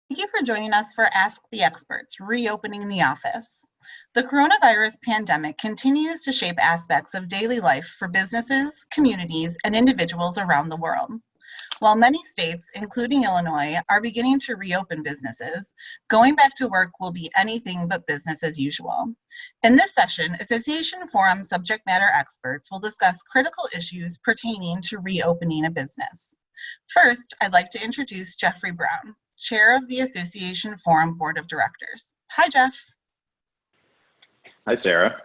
Thank you for joining us for Ask the Experts, Reopening the Office. The coronavirus pandemic continues to shape aspects of daily life for businesses, communities, and individuals around the world. While many states, including Illinois, are beginning to reopen businesses, going back to work will be anything but business as usual. In this session, Association Forum subject matter experts will discuss critical issues pertaining to reopening a business. First, I'd like to introduce Jeffrey Brown, Chair of the Association Forum Board of Directors. Hi, Jeff. Hi, Sarah.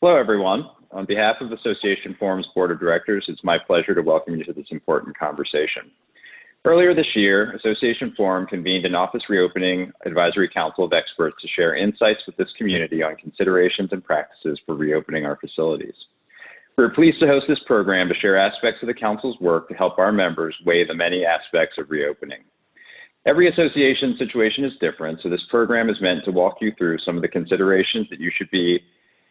Hello, everyone. On behalf of Association Forum's Board of Directors, it's my pleasure to welcome you to this important conversation. Earlier this year, Association Forum convened an Office Reopening Advisory Council of Experts to share insights with this community on considerations and practices for reopening our facilities. We're pleased to host this program to share aspects of the Council's work to help our members weigh the many aspects of reopening. Every association situation is different, so this program is meant to walk you through some of the considerations that you should be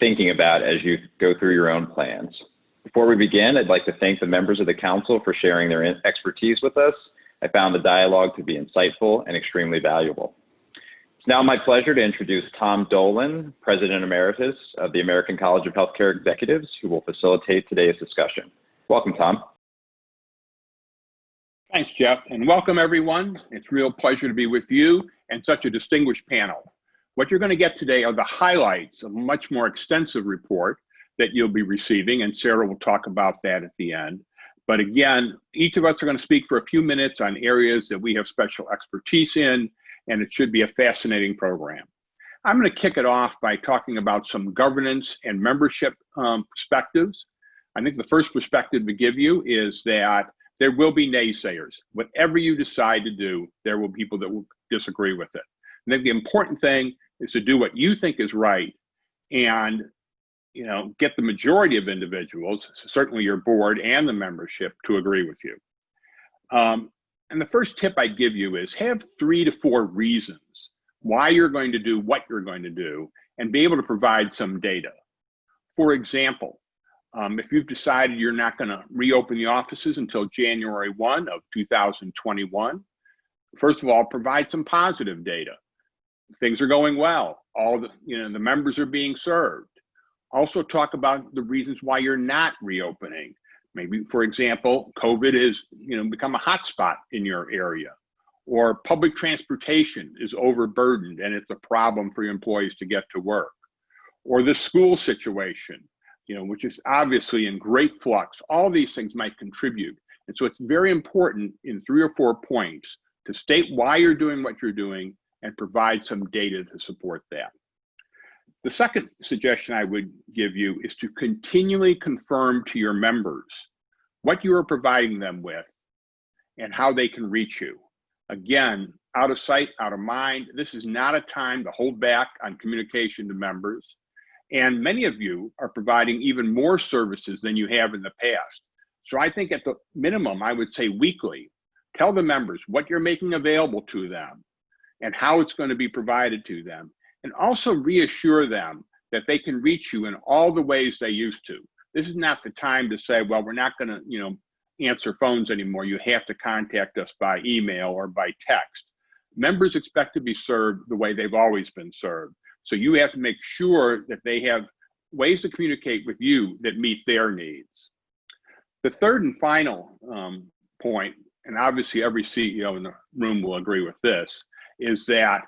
thinking about as you go through your own plans. Before we begin, I'd like to thank the members of the Council for sharing their expertise with us. I found the dialogue to be insightful and extremely valuable. It's now my pleasure to introduce Tom Dolan, President Emeritus of the American College of Healthcare Executives, who will facilitate today's discussion. Welcome, Tom. Thanks, Jeff, and welcome everyone. It's a real pleasure to be with you and such a distinguished panel. What you're going to get today are the highlights of a much more extensive report that you'll be receiving, and Sarah will talk about that at the end. But again, each of us are going to speak for a few minutes on areas that we have special expertise in, and it should be a fascinating program. I'm going to kick it off by talking about some governance and membership perspectives. I think the first perspective to give you is that there will be naysayers. Whatever you decide to do, there will be people that will disagree with it. I think the important thing is to do what you think is right and get the majority of individuals, certainly your board and the membership, to agree with you. And the first tip I give you is have 3 to 4 reasons why you're going to do what you're going to do and be able to provide some data. For example, if you've decided you're not going to reopen the offices until January 1 of 2021, first of all, provide some positive data. Things are going well. All the members are being served. Also talk about the reasons why you're not reopening. Maybe, for example, COVID has become a hotspot in your area, or public transportation is overburdened and it's a problem for your employees to get to work, or the school situation, which is obviously in great flux. All these things might contribute. And so it's very important in 3 or 4 points to state why you're doing what you're doing and provide some data to support that. The second suggestion I would give you is to continually confirm to your members what you are providing them with and how they can reach you. Again, out of sight, out of mind. This is not a time to hold back on communication to members. And many of you are providing even more services than you have in the past. So I think at the minimum, I would say weekly, tell the members what you're making available to them and how it's going to be provided to them. And also reassure them that they can reach you in all the ways they used to. This is not the time to say, well, we're not going to, answer phones anymore. You have to contact us by email or by text. Members expect to be served the way they've always been served. So you have to make sure that they have ways to communicate with you that meet their needs. The third and final point, and obviously every CEO in the room will agree with this, is that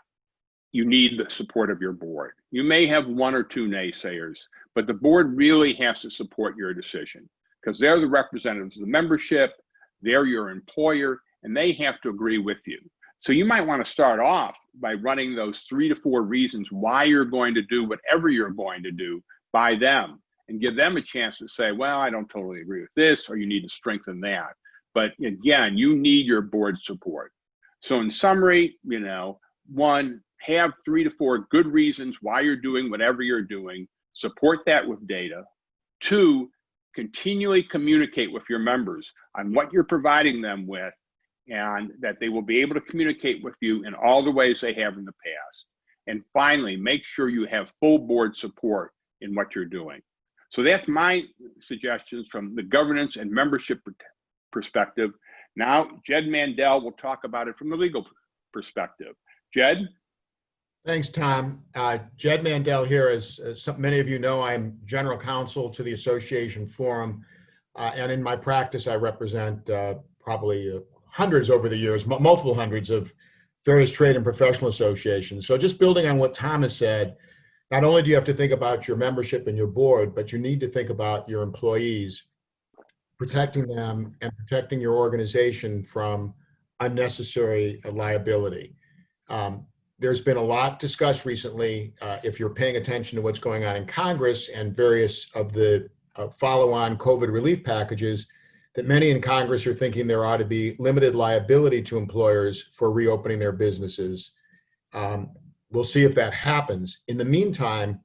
you need the support of your board. You may have 1 or 2 naysayers, but the board really has to support your decision because they're the representatives of the membership, they're your employer, and they have to agree with you. So you might want to start off by running those 3 to 4 reasons why you're going to do whatever you're going to do by them and give them a chance to say, well, I don't totally agree with this, or you need to strengthen that. But again, you need your board support. So in summary, 1, have 3 to 4 good reasons why you're doing whatever you're doing. Support that with data. 2, continually communicate with your members on what you're providing them with and that they will be able to communicate with you in all the ways they have in the past. And finally, make sure you have full board support in what you're doing. So that's my suggestions from the governance and membership perspective. Now, Jed Mandel will talk about it from the legal perspective. Jed? Thanks, Tom. Jed Mandel here. As many of you know, I'm general counsel to the association forum. And in my practice, I represent probably hundreds over the years, multiple hundreds of various trade and professional associations. So just building on what Tom has said, not only do you have to think about your membership and your board, but you need to think about your employees, protecting them and protecting your organization from unnecessary liability. There's been a lot discussed recently, if you're paying attention to what's going on in Congress and various of the follow-on COVID relief packages, that many in Congress are thinking there ought to be limited liability to employers for reopening their businesses. We'll see if that happens. In the meantime,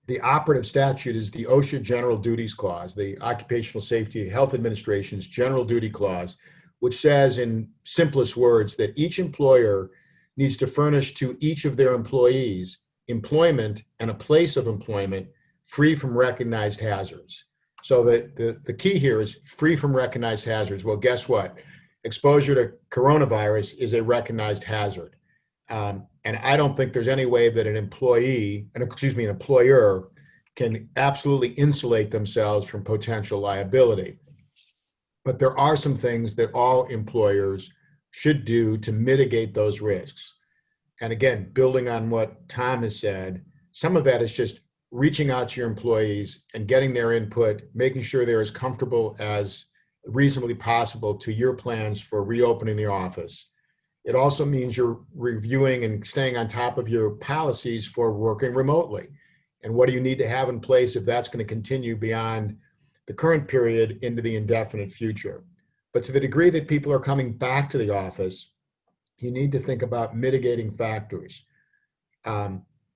the operative statute is the OSHA General Duties Clause, the Occupational Safety and Health Administration's General Duty Clause, which says in simplest words that each employer needs to furnish to each of their employees employment and a place of employment free from recognized hazards. So the key here is free from recognized hazards. Well, guess what? Exposure to coronavirus is a recognized hazard. And I don't think there's any way that an employer can absolutely insulate themselves from potential liability. But there are some things that all employers should do to mitigate those risks. And again, building on what Tom has said, some of that is just reaching out to your employees and getting their input, making sure they're as comfortable as reasonably possible to your plans for reopening the office. It also means you're reviewing and staying on top of your policies for working remotely. And what do you need to have in place if that's going to continue beyond the current period into the indefinite future? But to the degree that people are coming back to the office, you need to think about mitigating factors.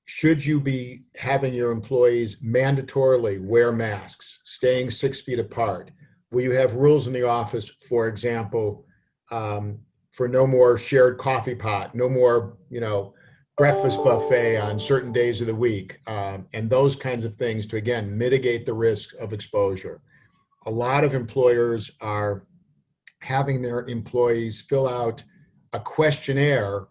Should you be having your employees mandatorily wear masks, staying 6 feet apart? Will you have rules in the office, for example, for no more shared coffee pot, no more, breakfast buffet on certain days of the week, and those kinds of things to, again, mitigate the risk of exposure. A lot of employers are having their employees fill out a questionnaire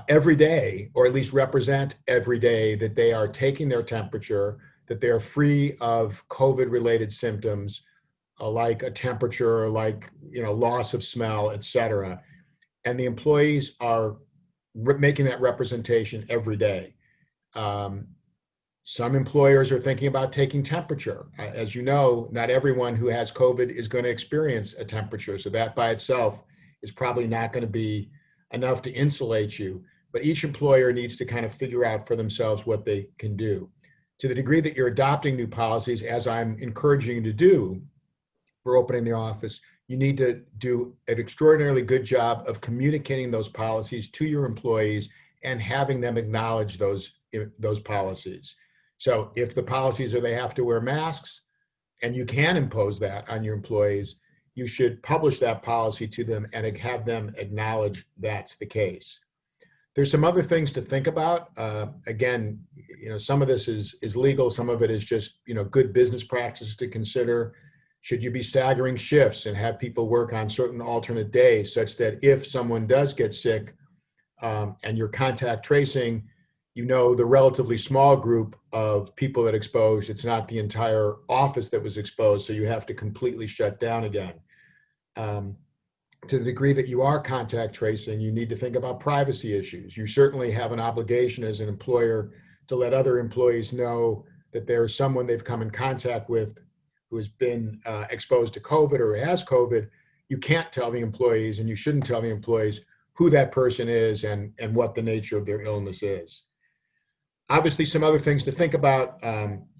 every day, or at least represent every day that they are taking their temperature, that they are free of COVID-related symptoms, like a temperature, like loss of smell, et cetera. And the employees are making that representation every day. Some employers are thinking about taking temperature. As you know, not everyone who has COVID is going to experience a temperature. So that by itself is probably not going to be enough to insulate you. But each employer needs to kind of figure out for themselves what they can do. To the degree that you're adopting new policies, as I'm encouraging you to do for opening the office, you need to do an extraordinarily good job of communicating those policies to your employees and having them acknowledge those policies. So if the policies are they have to wear masks, and you can impose that on your employees, you should publish that policy to them and have them acknowledge that's the case. There's some other things to think about. Again, some of this is legal, some of it is just good business practices to consider. Should you be staggering shifts and have people work on certain alternate days such that if someone does get sick and you're contact tracing, the relatively small group of people that exposed, it's not the entire office that was exposed, so you have to completely shut down again. To the degree that you are contact tracing, you need to think about privacy issues. You certainly have an obligation as an employer to let other employees know that there is someone they've come in contact with who has been exposed to COVID or has COVID. You can't tell the employees, and you shouldn't tell the employees who that person is and what the nature of their illness is. Obviously, some other things to think about,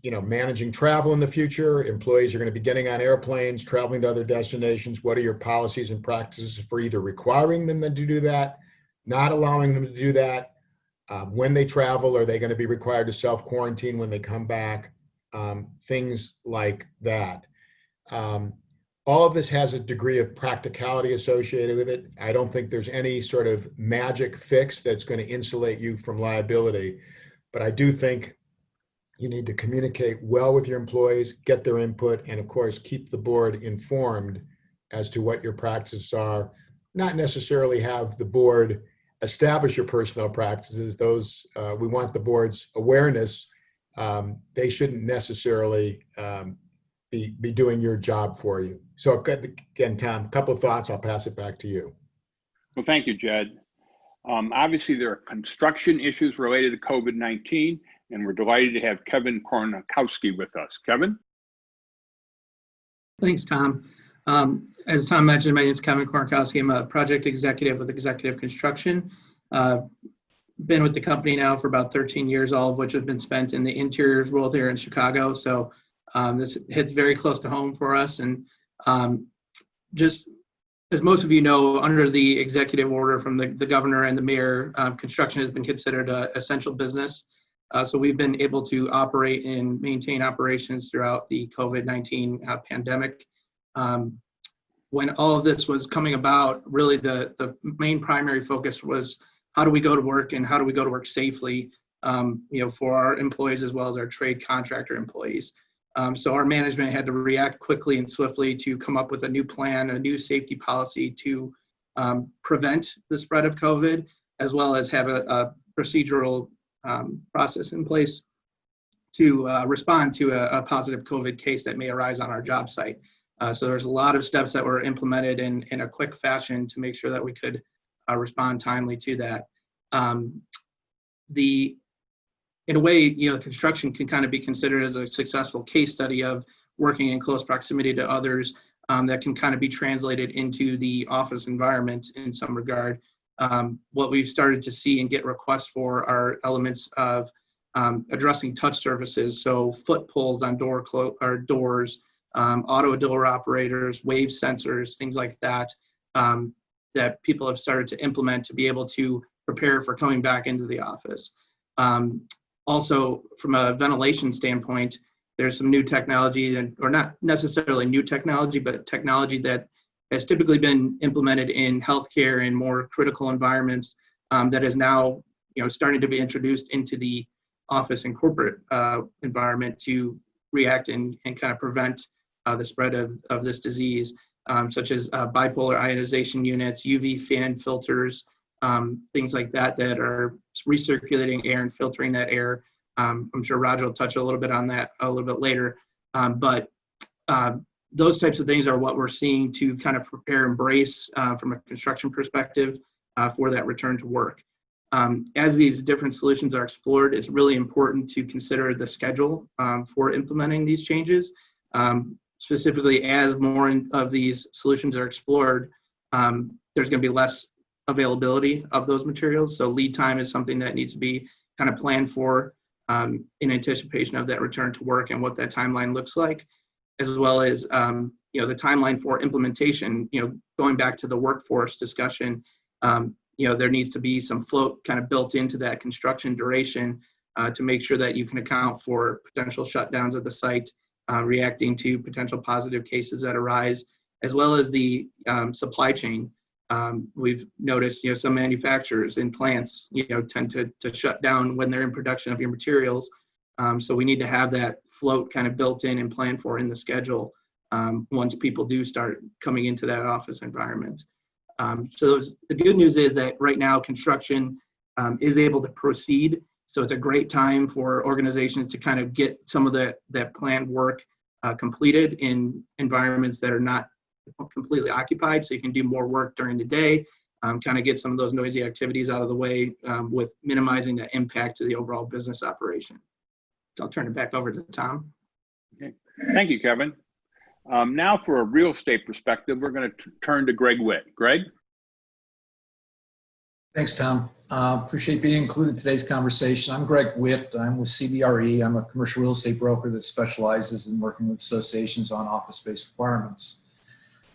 managing travel in the future. Employees are going to be getting on airplanes, traveling to other destinations. What are your policies and practices for either requiring them to do that, not allowing them to do that? When they travel, are they going to be required to self-quarantine when they come back? Things like that. All of this has a degree of practicality associated with it. I don't think there's any sort of magic fix that's going to insulate you from liability. But I do think you need to communicate well with your employees, get their input, and of course, keep the board informed as to what your practices are. Not necessarily have the board establish your personnel practices, those we want the board's awareness. They shouldn't necessarily be doing your job for you. So again, Tom, a couple of thoughts. I'll pass it back to you. Well, thank you, Jed. Obviously, there are construction issues related to COVID-19, and we're delighted to have Kevin Koronkowski with us. Kevin? Thanks, Tom. As Tom mentioned, my name is Kevin Koronkowski. I'm a project executive with Executive Construction. Been with the company now for about 13 years, all of which have been spent in the interiors world here in Chicago. So this hits very close to home for us. And just as most of you know, under the executive order from the governor and the mayor, construction has been considered an essential business. So we've been able to operate and maintain operations throughout the COVID-19 pandemic. When all of this was coming about, really the main primary focus was how do we go to work and how do we go to work safely, for our employees as well as our trade contractor employees. So our management had to react quickly and swiftly to come up with a new plan, a new safety policy to prevent the spread of COVID, as well as have a procedural process in place to respond to a positive COVID case that may arise on our job site. So there's a lot of steps that were implemented in a quick fashion to make sure that we could respond timely to that. In a way, construction can kind of be considered as a successful case study of working in close proximity to others that can kind of be translated into the office environment in some regard. What we've started to see and get requests for are elements of addressing touch surfaces, so foot pulls on doors, auto door operators, wave sensors, things like that, that people have started to implement to be able to prepare for coming back into the office. Also, from a ventilation standpoint, there's some new technology, or not necessarily new technology, but technology that has typically been implemented in healthcare and more critical environments that is now starting to be introduced into the office and corporate environment to react and kind of prevent the spread of this disease, such as bipolar ionization units, UV fan filters, things like that are recirculating air and filtering that air. I'm sure Raj will touch a little bit on that a little bit later. But those types of things are what we're seeing to kind of prepare and brace from a construction perspective for that return to work. As these different solutions are explored, it's really important to consider the schedule for implementing these changes. Specifically, as more of these solutions are explored, there's going to be less availability of those materials. So lead time is something that needs to be kind of planned for in anticipation of that return to work and what that timeline looks like, as well as the timeline for implementation. Going back to the workforce discussion, there needs to be some float kind of built into that construction duration to make sure that you can account for potential shutdowns of the site, reacting to potential positive cases that arise, as well as the supply chain. We've noticed, some manufacturers in plants, tend to shut down when they're in production of your materials. So we need to have that float kind of built in and planned for in the schedule once people do start coming into that office environment. So the good news is that right now construction is able to proceed. So it's a great time for organizations to kind of get some of that planned work completed in environments that are not completely occupied, so you can do more work during the day, kind of get some of those noisy activities out of the way with minimizing the impact to the overall business operation. So I'll turn it back over to Tom. Okay. Thank you, Kevin. Now for a real estate perspective, we're going to turn to Gregg Witt. Gregg? Thanks, Tom. Appreciate being included in today's conversation. I'm Gregg Witt. I'm with CBRE. I'm a commercial real estate broker that specializes in working with associations on office space requirements.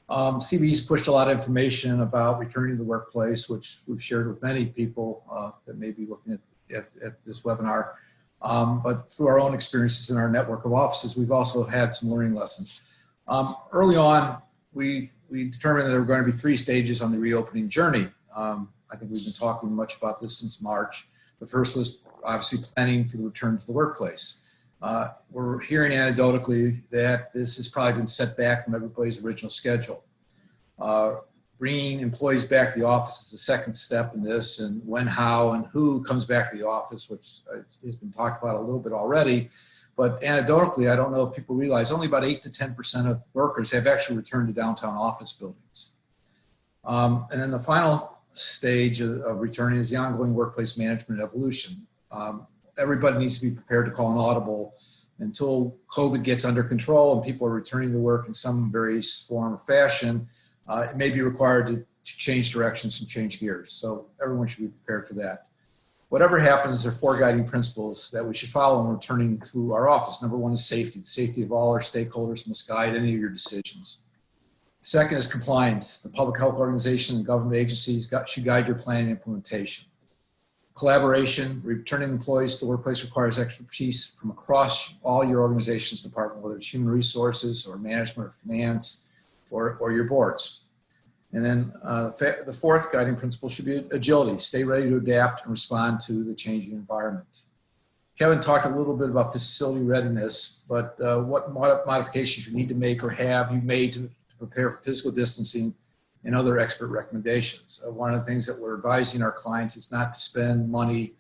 CBE's pushed a lot of information about returning to the workplace, which we've shared with many people that may be looking at this webinar. But through our own experiences in our network of offices, we've also had some learning lessons. Early on, we determined that there were going to be 3 stages on the reopening journey. I think we've been talking much about this since March. The first was obviously planning for the return to the workplace. We're hearing anecdotally that this has probably been set back from everybody's original schedule. bringing employees back to the office is the second step in this, and when, how, and who comes back to the office, which has been talked about a little bit already. But anecdotally, I don't know if people realize only about 8 to 10% of workers have actually returned to downtown office buildings. And then the final stage of returning is the ongoing workplace management evolution. Everybody needs to be prepared to call an audible until COVID gets under control and people are returning to work in some various form or fashion. It may be required to change directions and change gears. So everyone should be prepared for that. Whatever happens, there are 4 guiding principles that we should follow when returning to our office. Number 1 is safety. The safety of all our stakeholders must guide any of your decisions. Second is compliance. The public health organizations and government agencies should guide your planning and implementation. Collaboration. Returning employees to the workplace requires expertise from across all your organization's department, whether it's human resources or management or finance or your boards. And then the 4th guiding principle should be agility. Stay ready to adapt and respond to the changing environment. Kevin talked a little bit about facility readiness, but what modifications you need to make or have you made to prepare for physical distancing and other expert recommendations. One of the things that we're advising our clients is not to spend money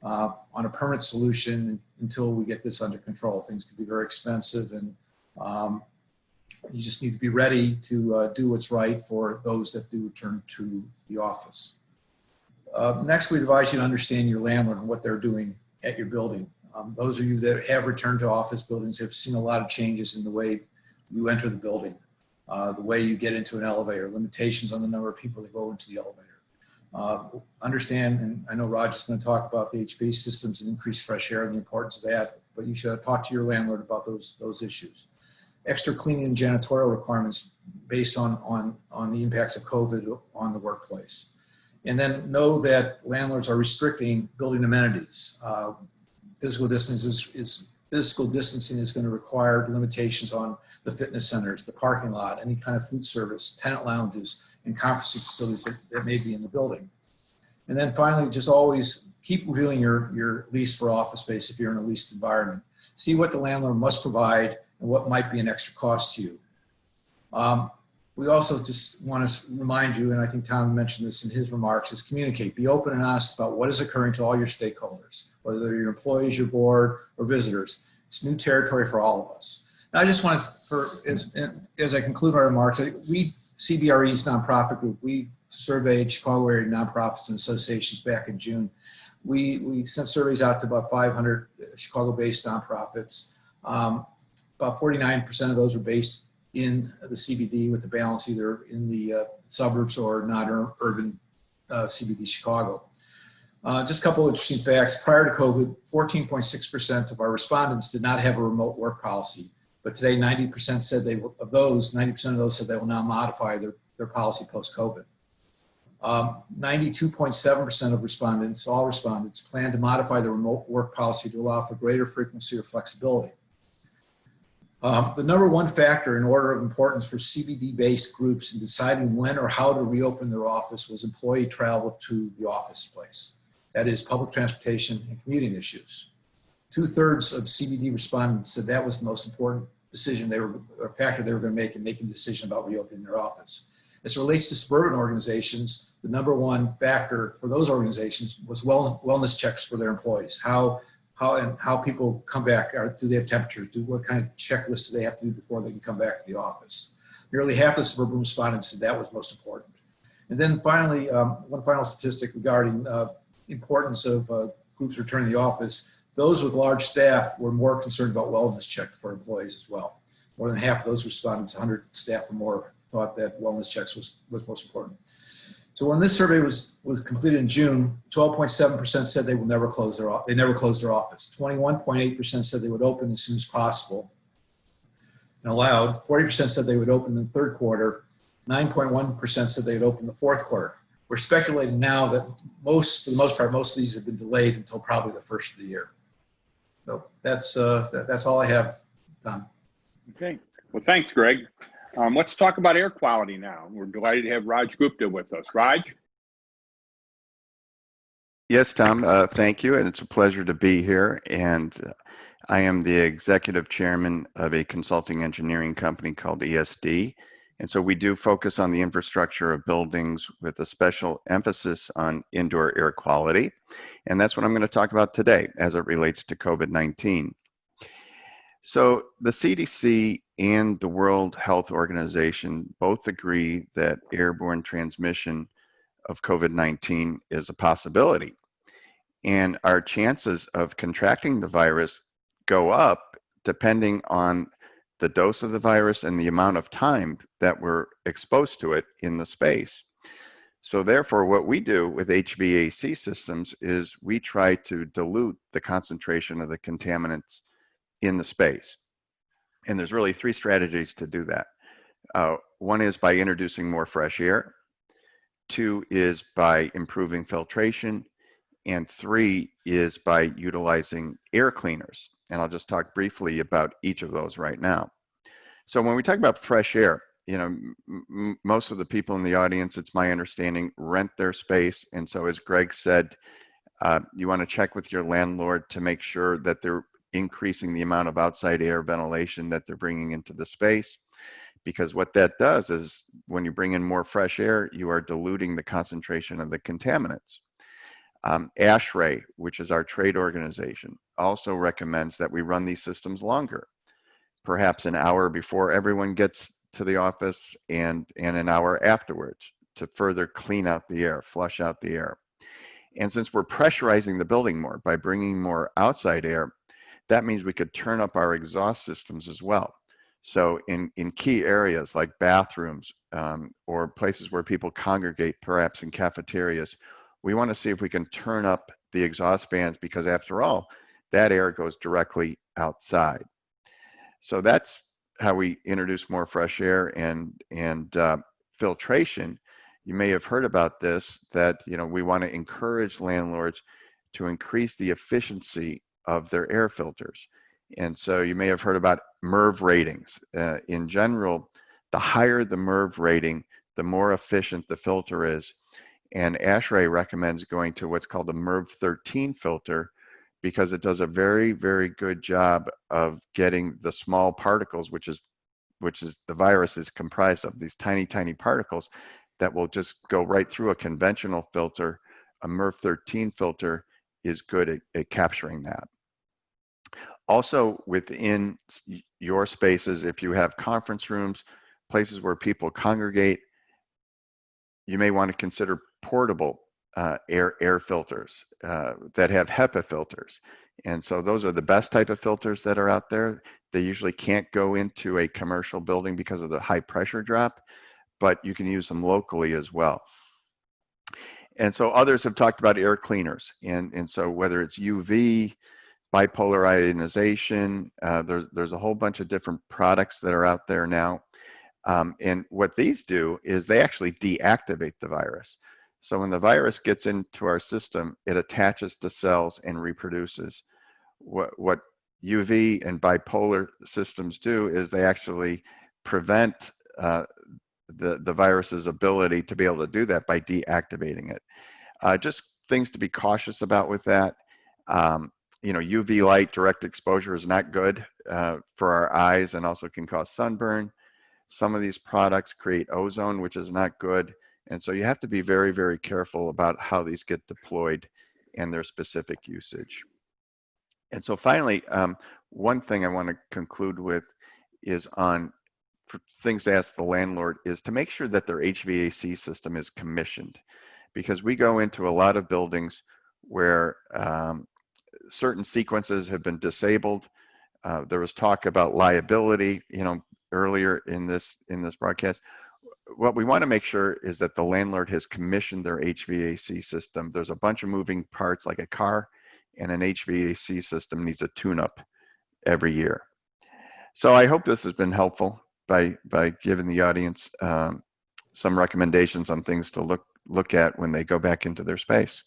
on a permanent solution until we get this under control. Things can be very expensive, and you just need to be ready to do what's right for those that do return to the office. Next, we advise you to understand your landlord and what they're doing at your building. Those of you that have returned to office buildings have seen a lot of changes in the way you enter the building, the way you get into an elevator, limitations on the number of people that go into the elevator. Understand, and I know Raj is going to talk about the HVAC systems and increased fresh air and the importance of that, but you should talk to your landlord about those issues. Extra cleaning and janitorial requirements based on the impacts of COVID on the workplace. And then know that landlords are restricting building amenities. Physical distancing is going to require limitations on the fitness centers, the parking lot, any kind of food service, tenant lounges, and conferencing facilities that may be in the building. And then finally, just always keep reviewing your lease for office space if you're in a leased environment. See what the landlord must provide and what might be an extra cost to you. We also just want to remind you, and I think Tom mentioned this in his remarks, is communicate. Be open and honest about what is occurring to all your stakeholders, whether they're your employees, your board, or visitors. It's new territory for all of us. And I just want to, as I conclude my remarks, we, CBRE's nonprofit group, we surveyed Chicago area nonprofits and associations back in June. We sent surveys out to about 500 Chicago-based nonprofits. About 49% of those were based in the CBD, with the balance either in the suburbs or non-urban CBD Chicago. Just a couple of interesting facts. Prior to COVID, 14.6% of our respondents did not have a remote work policy, but today 90% said 90% of those said they will now modify their policy post-COVID. 92.7% of respondents, all respondents, plan to modify the remote work policy to allow for greater frequency or flexibility. The number 1 factor in order of importance for CBD-based groups in deciding when or how to reopen their office was employee travel to the office place. That is public transportation and commuting issues. 2/3 of CBD respondents said that was the most important decision factor they were going to make in making a decision about reopening their office. As it relates to suburban organizations, the number 1 factor for those organizations was wellness checks for their employees. How people come back. Do they have temperatures? What kind of checklist do they have to do before they can come back to the office? Nearly half of the suburban respondents said that was most important. And then finally, one final statistic regarding importance of groups returning to the office. Those with large staff were more concerned about wellness checks for employees as well. More than half of those respondents, 100 staff or more, thought that wellness checks was most important. So when this survey was completed in June, 12.7% said they never closed their office. 21.8% said they would open as soon as possible and allowed. 40% said they would open in the 3rd quarter. 9.1% said they would open the 4th quarter. We're speculating now that for the most part, most of these have been delayed until probably the 1st of the year. So that's all I have, Tom. Okay. Well, thanks, Greg. Let's talk about air quality now. We're delighted to have Raj Gupta with us. Raj? Yes, Tom, thank you. And it's a pleasure to be here. And I am the executive chairman of a consulting engineering company called ESD. And so we do focus on the infrastructure of buildings with a special emphasis on indoor air quality. And that's what I'm going to talk about today as it relates to COVID-19. So the CDC and the World Health Organization both agree that airborne transmission of COVID-19 is a possibility. And our chances of contracting the virus go up depending on the dose of the virus and the amount of time that we're exposed to it in the space. So therefore, what we do with HVAC systems is we try to dilute the concentration of the contaminants in the space. And there's really three strategies to do that. One is by introducing more fresh air. Two is by improving filtration. And three is by utilizing air cleaners. And I'll just talk briefly about each of those right now. So when we talk about fresh air, you know, most of the people in the audience, it's my understanding, rent their space. And so as Gregg said, you want to check with your landlord to make sure that they're increasing the amount of outside air ventilation that they're bringing into the space. Because what that does is when you bring in more fresh air, you are diluting the concentration of the contaminants. ASHRAE, which is our trade organization, also recommends that we run these systems longer, perhaps an hour before everyone gets to the office and an hour afterwards to further clean out the air, flush out the air. And since we're pressurizing the building more by bringing more outside air, that means we could turn up our exhaust systems as well. So in key areas like bathrooms or places where people congregate, perhaps in cafeterias, we want to see if we can turn up the exhaust fans because after all, that air goes directly outside. So that's how we introduce more fresh air and filtration. You may have heard about this, that we want to encourage landlords to increase the efficiency of their air filters. And so you may have heard about MERV ratings. In general, the higher the MERV rating, the more efficient the filter is. And ASHRAE recommends going to what's called a MERV 13 filter because it does a very, very good job of getting the small particles, which is the virus is comprised of, these tiny, tiny particles that will just go right through a conventional filter. A MERV 13 filter is good at capturing that. Also within your spaces, if you have conference rooms, places where people congregate, you may want to consider portable air filters that have HEPA filters. And so those are the best type of filters that are out there. They usually can't go into a commercial building because of the high pressure drop, but you can use them locally as well. And so others have talked about air cleaners. And so whether it's UV, bipolar ionization, there's a whole bunch of different products that are out there now. And what these do is they actually deactivate the virus. So when the virus gets into our system, it attaches to cells and reproduces. What UV and bipolar systems do is they actually prevent the virus's ability to be able to do that by deactivating it. Just things to be cautious about with that. UV light direct exposure is not good for our eyes and also can cause sunburn. Some of these products create ozone, which is not good. And so you have to be very, very careful about how these get deployed and their specific usage. And so finally, one thing I want to conclude with is on things to ask the landlord is to make sure that their HVAC system is commissioned, because we go into a lot of buildings where certain sequences have been disabled. There was talk about liability, earlier in this broadcast. What we want to make sure is that the landlord has commissioned their HVAC system. There's a bunch of moving parts like a car, and an HVAC system needs a tune-up every year. So I hope this has been helpful by giving the audience some recommendations on things to look at when they go back into their space.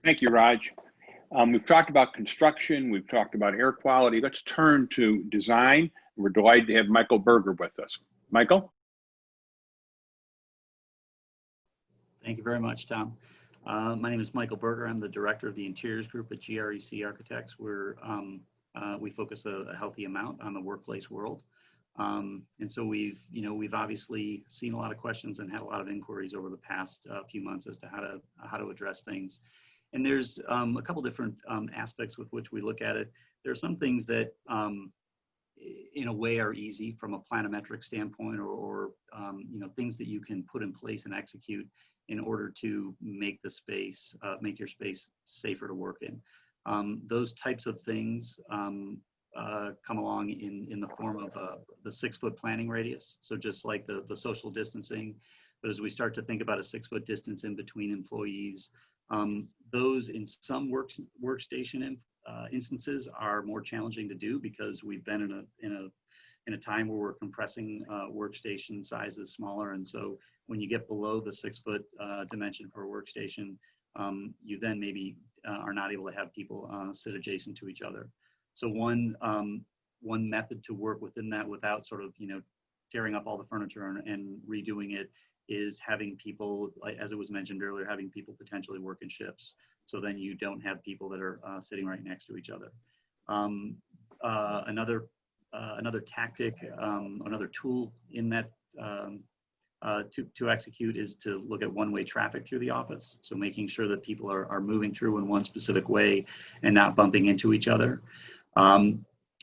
Thank you, Raj. We've talked about construction, we've talked about air quality. Let's turn to design. We're delighted to have Michael Berger with us. Michael? Thank you very much, Tom. My name is Michael Berger. I'm the director of the interiors group at GREC Architects. We focus a healthy amount on the workplace world. And so we've obviously seen a lot of questions and had a lot of inquiries over the past few months as to how to address things. And there's a couple different aspects with which we look at it. There are some things that in a way are easy from a planometric standpoint, or things that you can put in place and execute in order to make the space, make your space safer to work in. Those types of things come along in the form of the 6-foot planning radius. So just like the social distancing, but as we start to think about a 6-foot distance in between employees, those in some workstation instances are more challenging to do because we've been in a time where we're compressing workstation sizes smaller. And so when you get below the 6-foot dimension for a workstation, you then maybe are not able to have people sit adjacent to each other. So one method to work within that without sort of, tearing up all the furniture and redoing it is having people, like, as it was mentioned earlier, having people potentially work in shifts. So then you don't have people that are sitting right next to each other. Another tactic, another tool in that to execute is to look at one-way traffic through the office. So making sure that people are moving through in one specific way and not bumping into each other.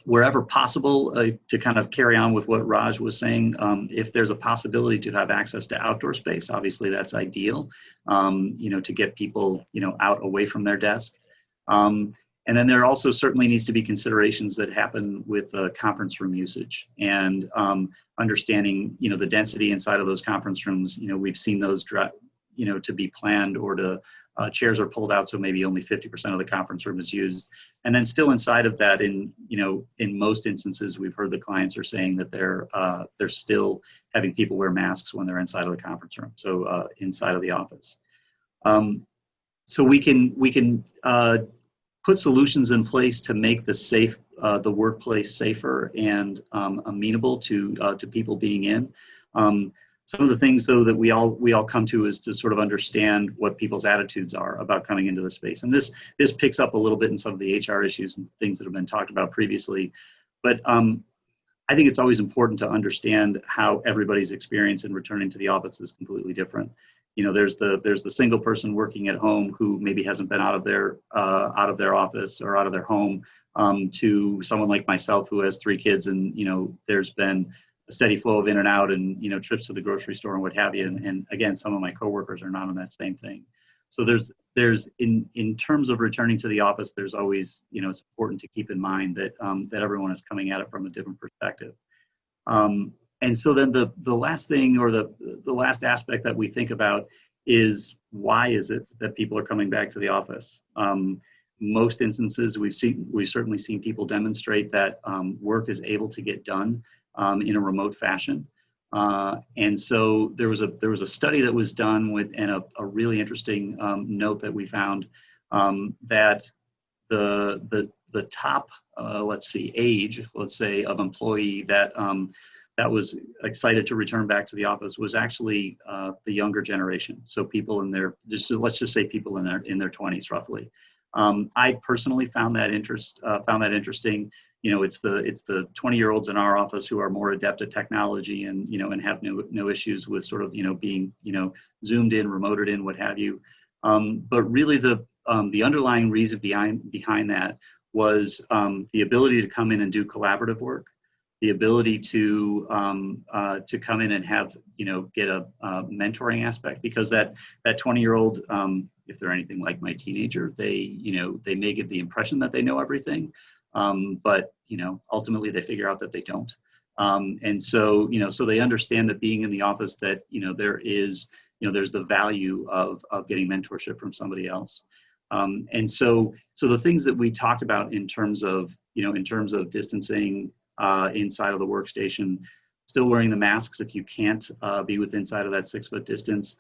Wherever possible, to kind of carry on with what Raj was saying, if there's a possibility to have access to outdoor space, obviously that's ideal, to get people, out away from their desk. And then there also certainly needs to be considerations that happen with conference room usage and understanding, the density inside of those conference rooms. We've seen those, to be planned or to chairs are pulled out, so maybe only 50% of the conference room is used. And then still inside of that, in most instances, we've heard the clients are saying that they're still having people wear masks when they're inside of the conference room, so inside of the office. So we can put solutions in place to make the workplace safer and amenable to people being in. Some of the things, though, that we all come to is to sort of understand what people's attitudes are about coming into the space. And this picks up a little bit in some of the HR issues and things that have been talked about previously. But I think it's always important to understand how everybody's experience in returning to the office is completely different. There's the single person working at home who maybe hasn't been out of their office or out of their home, to someone like myself who has 3 kids, and there's been a steady flow of in and out and trips to the grocery store and what have you. And again, some of my coworkers are not on that same thing. So there's in terms of returning to the office, there's always, it's important to keep in mind that that everyone is coming at it from a different perspective. And so then the last thing, or the last aspect that we think about is, why is it that people are coming back to the office? Most instances we've certainly seen people demonstrate that work is able to get done in a remote fashion. And so there was a study that was done and a really interesting note that we found, that the top age, of employee that was excited to return back to the office was actually the younger generation. So people let's just say people in their 20s roughly. I personally found that interesting. It's the 20-year-olds in our office who are more adept at technology and and have no issues with sort of being zoomed in, remoted in, what have you. But really the underlying reason behind that was the ability to come in and do collaborative work, the ability to come in and have get a mentoring aspect, because that 20-year-old, if they're anything like my teenager, they may give the impression that they know everything, but ultimately they figure out that they don't, and so so they understand that being in the office, that there's the value of getting mentorship from somebody else. And so the things that we talked about in terms of distancing inside of the workstation, still wearing the masks if you can't be within inside of that 6-foot distance,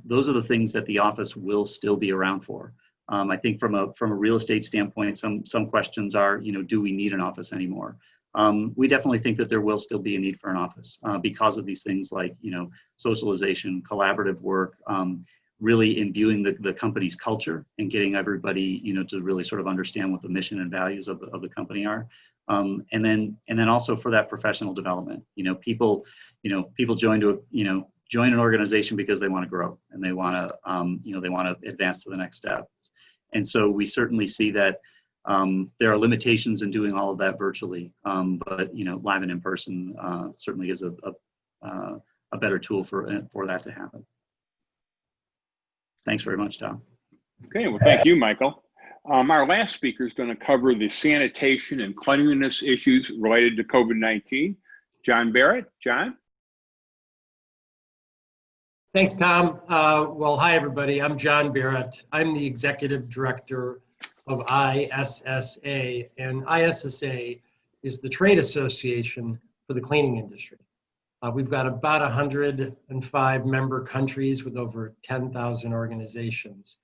those are the things that the office will still be around for. I think from a real estate standpoint, some questions are, do we need an office anymore? We definitely think that there will still be a need for an office because of these things like socialization, collaborative work, really imbuing the company's culture and getting everybody to really sort of understand what the mission and values of the company are. And then also for that professional development. People join an organization because they want to grow and they want to advance to the next step. And so we certainly see that there are limitations in doing all of that virtually, but live and in person certainly gives a better tool for that to happen. Thanks very much, Tom. Okay, well, thank you, Michael. Our last speaker is going to cover the sanitation and cleanliness issues related to COVID-19. John Barrett. John? Thanks, Tom. Well, hi, everybody. I'm John Barrett. I'm the Executive Director of ISSA, and ISSA is the trade association for the cleaning industry. We've got about 105 member countries with over 10,000 organizations.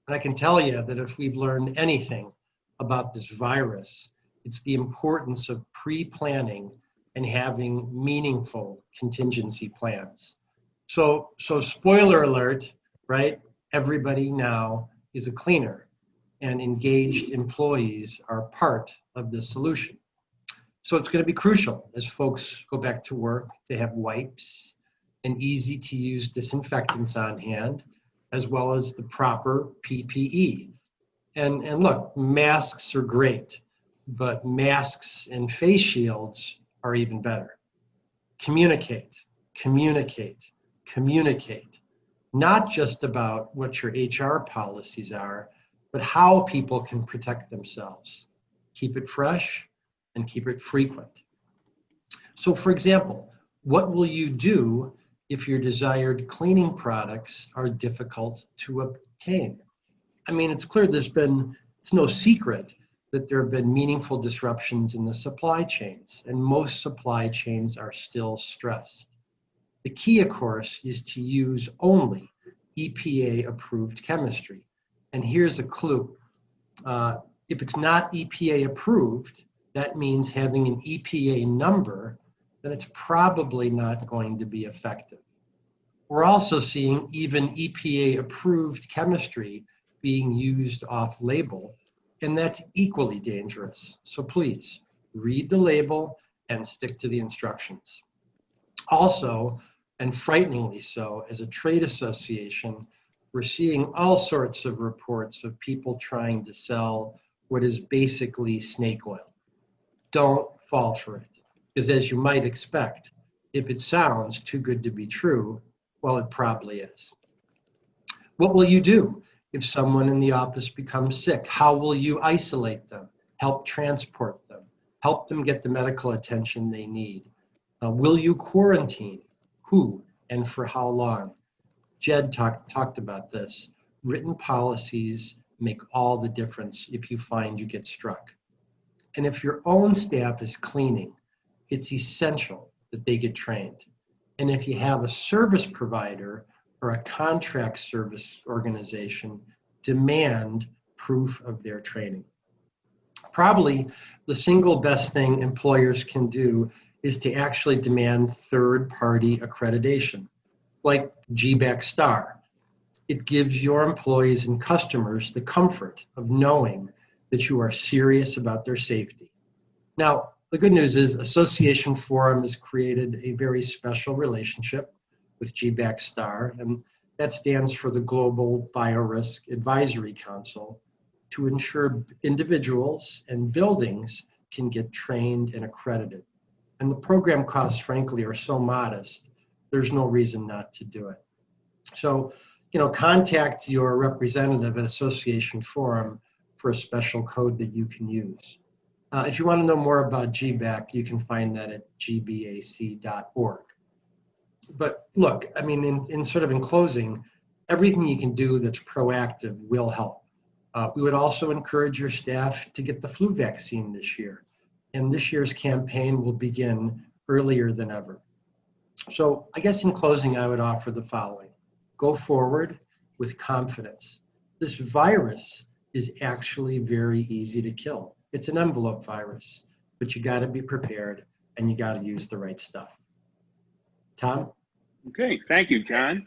And I can tell you that if we've learned anything about this virus, it's the importance of pre-planning and having meaningful contingency plans. So spoiler alert, right? Everybody now is a cleaner, and engaged employees are part of the solution. So it's going to be crucial as folks go back to work to have wipes and easy to use disinfectants on hand, as well as the proper PPE. And look, masks are great, but masks and face shields are even better. Communicate, communicate, communicate, not just about what your HR policies are, but how people can protect themselves. Keep it fresh and keep it frequent. So for example, what will you do if your desired cleaning products are difficult to obtain? I mean, it's clear it's no secret that there have been meaningful disruptions in the supply chains, and most supply chains are still stressed. The key, of course, is to use only EPA-approved chemistry. And here's a clue. If it's not EPA approved, that means having an EPA number, then it's probably not going to be effective. We're also seeing even EPA-approved chemistry being used off-label, and that's equally dangerous. So please, read the label and stick to the instructions. Also, and frighteningly so, as a trade association, we're seeing all sorts of reports of people trying to sell what is basically snake oil. Don't fall for it, because as you might expect, if it sounds too good to be true, well, it probably is. What will you do if someone in the office becomes sick? How will you isolate them, help transport them, help them get the medical attention they need? Will you quarantine? Who and for how long? Jed talked about this. Written policies make all the difference if you find you get struck. And if your own staff is cleaning, it's essential that they get trained. And if you have a service provider or a contract service organization, demand proof of their training. Probably the single best thing employers can do is to actually demand third-party accreditation, like GBAC Star. It gives your employees and customers the comfort of knowing that you are serious about their safety. Now, the good news is Association Forum has created a very special relationship with GBAC Star, and that stands for the Global Biorisk Advisory Council, to ensure individuals and buildings can get trained and accredited. And the program costs, frankly, are so modest, there's no reason not to do it. So, contact your representative at Association Forum for a special code that you can use. If you want to know more about GBAC, you can find that at gbac.org. But look, I mean, in closing, everything you can do that's proactive will help. We would also encourage your staff to get the flu vaccine this year. And this year's campaign will begin earlier than ever. So I guess in closing, I would offer the following. Go forward with confidence. This virus is actually very easy to kill. It's an envelope virus, but you got to be prepared and you got to use the right stuff. Tom? Okay, thank you, John.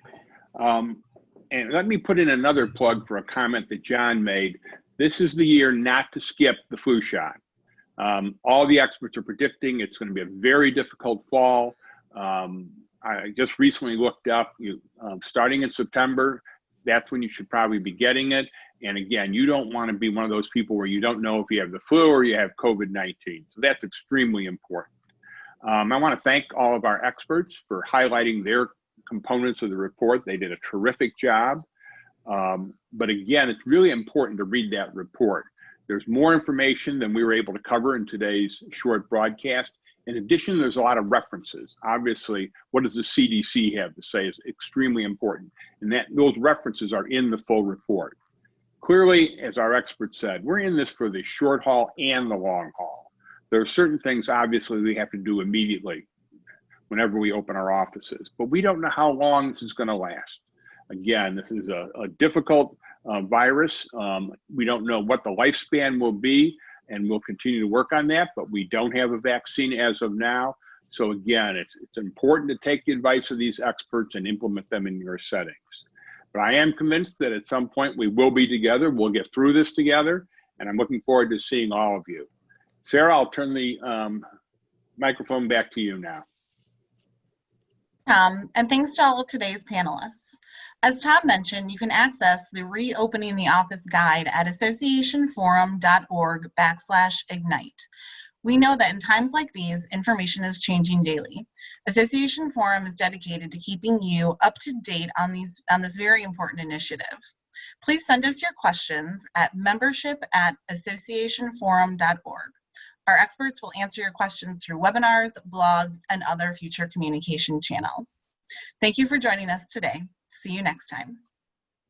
And let me put in another plug for a comment that John made. This is the year not to skip the flu shot. All the experts are predicting it's going to be a very difficult fall. I just recently looked up, starting in September, that's when you should probably be getting it. And again, you don't want to be one of those people where you don't know if you have the flu or you have COVID-19. So that's extremely important. I want to thank all of our experts for highlighting their components of the report. They did a terrific job. But again, it's really important to read that report. There's more information than we were able to cover in today's short broadcast. In addition, there's a lot of references. Obviously, what does the CDC have to say is extremely important. And those references are in the full report. Clearly, as our expert said, we're in this for the short haul and the long haul. There are certain things, obviously, we have to do immediately whenever we open our offices, but we don't know how long this is going to last. Again, this is a difficult virus. We don't know what the lifespan will be, and we'll continue to work on that, but we don't have a vaccine as of now. So again, it's important to take the advice of these experts and implement them in your settings. But I am convinced that at some point we will be together. We'll get through this together, and I'm looking forward to seeing all of you. Sarah, I'll turn the microphone back to you now. And thanks to all of today's panelists. As Tom mentioned, you can access the Reopening the Office Guide at associationforum.org/ignite. We know that in times like these, information is changing daily. Association Forum is dedicated to keeping you up to date on this very important initiative. Please send us your questions at membership@associationforum.org. Our experts will answer your questions through webinars, blogs, and other future communication channels. Thank you for joining us today. See you next time.